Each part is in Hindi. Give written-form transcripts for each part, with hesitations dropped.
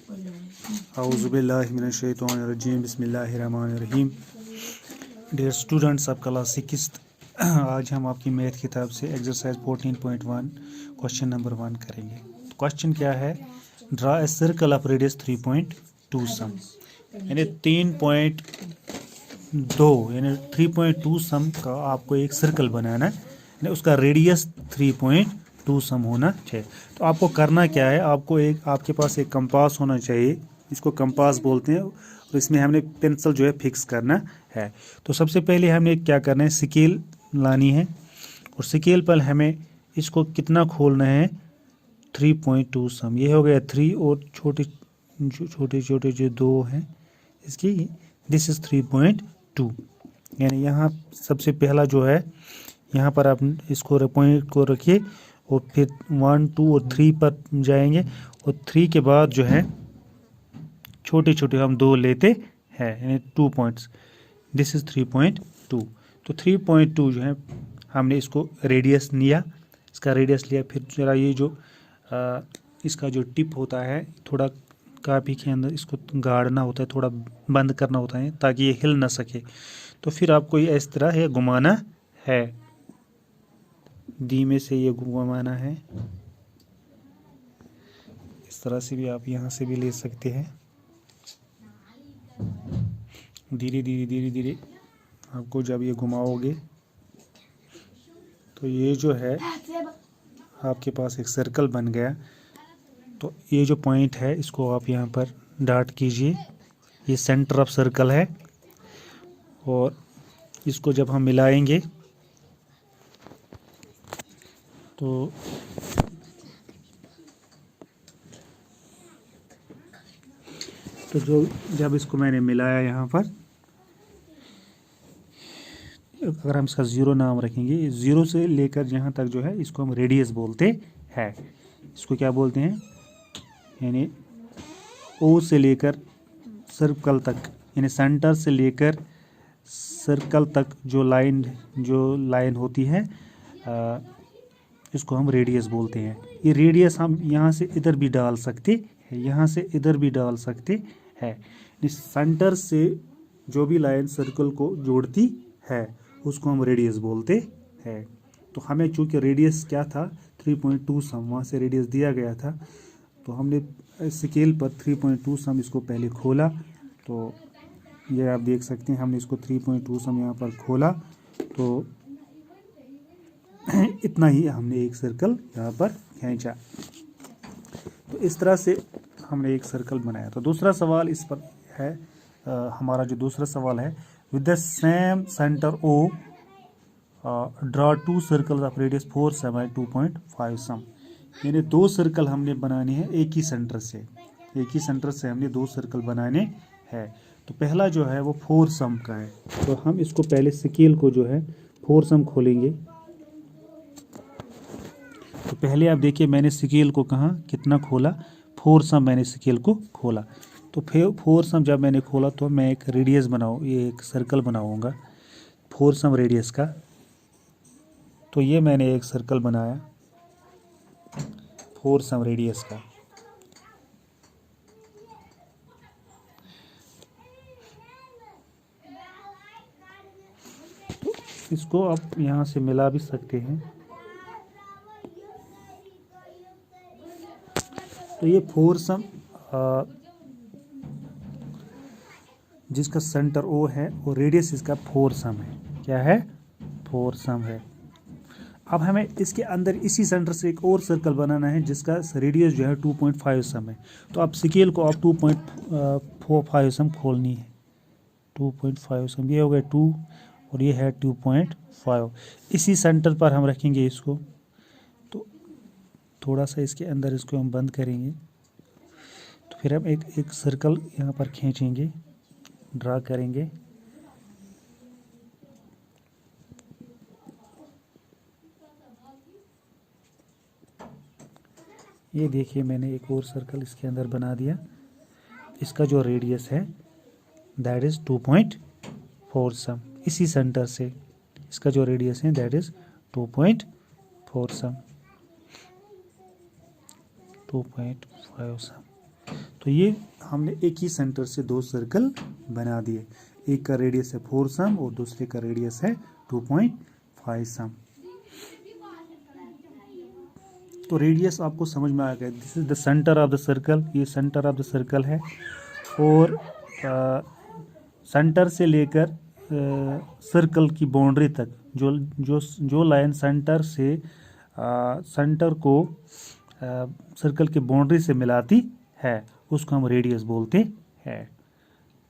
औज़ुबिल्लाहिमिनश्शैतानिर्रजीम बिस्मिल्लाहिर्रहमानिर्रहीम। डियर स्टूडेंट्स ऑफ क्लास 6, आज हम आपकी मैथ किताब से एक्सरसाइज 14.1 क्वेश्चन नंबर 1 करेंगे। क्वेश्चन क्या है? Draw a circle of radius 3.2 सम, यानी 3.2 यानी 3.2 सम का आपको एक सर्कल बनाना है, यानी उसका रेडियस 3.2 सम होना चाहिए। तो आपको करना क्या है? आपके पास एक कंपास होना चाहिए, इसको कंपास बोलते हैं, और इसमें हमने पेंसिल जो है फिक्स करना है। तो सबसे पहले हमें क्या करना है? स्केल लानी है, और स्केल पर हमें इसको कितना खोलना है? 3.2 सम। ये हो गया 3, और छोटे छोटे जो 2 हैं इसकी, दिस इज 3.2। यानी यहाँ सबसे पहला जो है, यहाँ पर आप इसको पॉइंट को रखिए, और फिर 1, 2 और 3 पर जाएंगे, और 3 के बाद जो है छोटे छोटे हम 2 लेते हैं, यानी 2 पॉइंट्स। This is 3.2। तो 3.2 जो है हमने इसको रेडियस लिया, इसका रेडियस लिया। फिर जरा ये जो इसका जो टिप होता है, थोड़ा कापी के अंदर इसको गाड़ना होता है, थोड़ा बंद करना होता है ताकि ये हिल ना सके। तो फिर आपको ये इस तरह ये घुमाना है, धीमे से ये घुमाना है। इस तरह से भी आप यहाँ से भी ले सकते हैं। धीरे धीरे धीरे धीरे आपको जब ये घुमाओगे तो ये जो है आपके पास एक सर्कल बन गया। तो ये जो पॉइंट है इसको आप यहाँ पर डॉट कीजिए, ये सेंटर ऑफ सर्कल है। और इसको जब हम मिलाएंगे तो जब इसको मैंने मिलाया यहाँ पर, अगर हम इसका 0 नाम रखेंगे, 0 से लेकर यहाँ तक जो है इसको हम रेडियस बोलते हैं। इसको क्या बोलते हैं? यानी O से लेकर सर्कल तक, यानी सेंटर से लेकर सर्कल तक जो लाइन होती है, इसको हम रेडियस बोलते हैं। ये रेडियस हम यहाँ से इधर भी डाल सकते हैं, यहाँ से इधर भी डाल सकते हैं। इस सेंटर से जो भी लाइन सर्कल को जोड़ती है उसको हम रेडियस बोलते हैं। तो हमें चूँकि रेडियस क्या था? 3.2 सम, वहाँ से रेडियस दिया गया था। तो हमने स्केल पर 3.2 सम इसको पहले खोला। तो ये आप देख सकते हैं, हमने इसको 3.2 सम यहाँ पर खोला, तो इतना ही हमने एक सर्कल यहाँ पर खींचा। तो इस तरह से हमने एक सर्कल बनाया। तो दूसरा सवाल इस पर है, हमारा जो दूसरा सवाल है, with the same centre O draw 2 circle of radius 4 sum and 2.5 sum. यानी 2 सर्कल हमने बनाने हैं एक ही सेंटर से हमने 2 सर्कल बनाने हैं। तो पहला जो है वो 4 सम का है। तो हम इसको पहले स्केल को जो है 4 सम खोलेंगे। तो पहले आप देखिए, मैंने स्केल को कितना खोला? 4 सम मैंने स्केल को खोला। तो 4 सम जब मैंने खोला तो मैं एक रेडियस ये एक सर्कल बनाऊंगा 4 सम रेडियस का। तो ये मैंने एक सर्कल बनाया 4 सम रेडियस का। तो इसको आप यहाँ से मिला भी सकते हैं। तो ये 4 सम जिसका सेंटर O है और रेडियस इसका 4 सम है। क्या है? 4 सम है। अब हमें इसके अंदर इसी सेंटर से एक और सर्कल बनाना है जिसका रेडियस जो है 2.5 सम है। तो आप स्केल को आप 2.45 सम खोलनी है। 2.5 सम, ये हो गया 2, और ये है 2.5। इसी सेंटर पर हम रखेंगे इसको। तो थोड़ा सा इसके अंदर इसको हम बंद करेंगे। तो फिर हम एक सर्कल यहाँ पर खींचेंगे, ड्रा करेंगे। ये देखिए, मैंने एक और सर्कल इसके अंदर बना दिया। इसका जो रेडियस है दैट इज़ 2.4 सम। इसी सेंटर से इसका जो रेडियस है दैट इज़ 2.4 सम, 2.5 सम। तो ये हमने एक ही सेंटर से दो सर्कल बना दिए, एक का रेडियस है 4 सम और दूसरे का रेडियस है 2.5 सम। तो रेडियस आपको समझ में आ गया, this is the centre of the circle, ये सेंटर ऑफ द सर्कल है। और सेंटर से लेकर सर्कल की बाउंड्री तक जो जो जो लाइन सेंटर से सेंटर को सर्कल की बाउंड्री से मिलाती है उसको हम रेडियस बोलते हैं।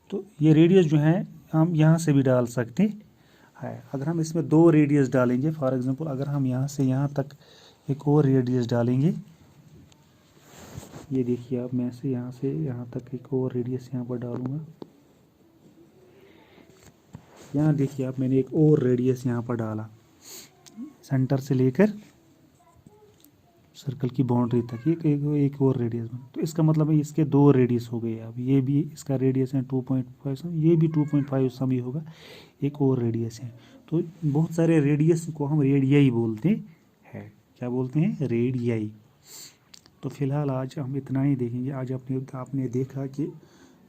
तो ये रेडियस जो है हम यहाँ से भी डाल सकते हैं। अगर हम इसमें दो रेडियस डालेंगे, फॉर एग्जांपल अगर हम यहाँ से यहाँ तक एक और रेडियस डालेंगे, ये देखिए आप, मैं से यहाँ तक एक और रेडियस यहाँ पर डालूंगा। यहाँ देखिए आप, मैंने एक और रेडियस यहाँ पर डाला सेंटर से लेकर सर्कल की बाउंड्री तक, एक और रेडियस बना। तो इसका मतलब है इसके दो रेडियस हो गए। अब ये भी इसका रेडियस है 2.5 सम, ये भी 2.5 सम ही होगा, एक और रेडियस है। तो बहुत सारे रेडियस को हम रेडियाई बोलते हैं। क्या बोलते हैं? रेडियाई। तो फिलहाल आज हम इतना ही देखेंगे। आज आपने देखा कि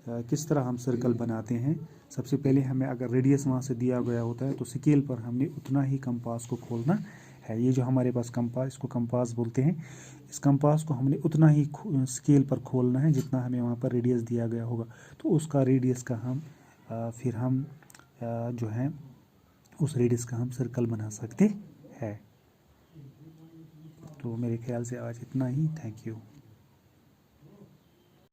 किस तरह हम सर्कल बनाते हैं। सबसे पहले हमें अगर रेडियस वहाँ से दिया गया होता है तो स्केल पर हमने उतना ही कंपास को खोलना है। ये जो हमारे पास कंपास, इसको कंपास बोलते हैं, इस कंपास को हमने उतना ही स्केल पर खोलना है जितना हमें वहाँ पर रेडियस दिया गया होगा। तो उसका रेडियस का हम फिर हम जो है उस रेडियस का हम सर्कल बना सकते हैं। तो मेरे ख्याल से आज इतना ही। Thank you.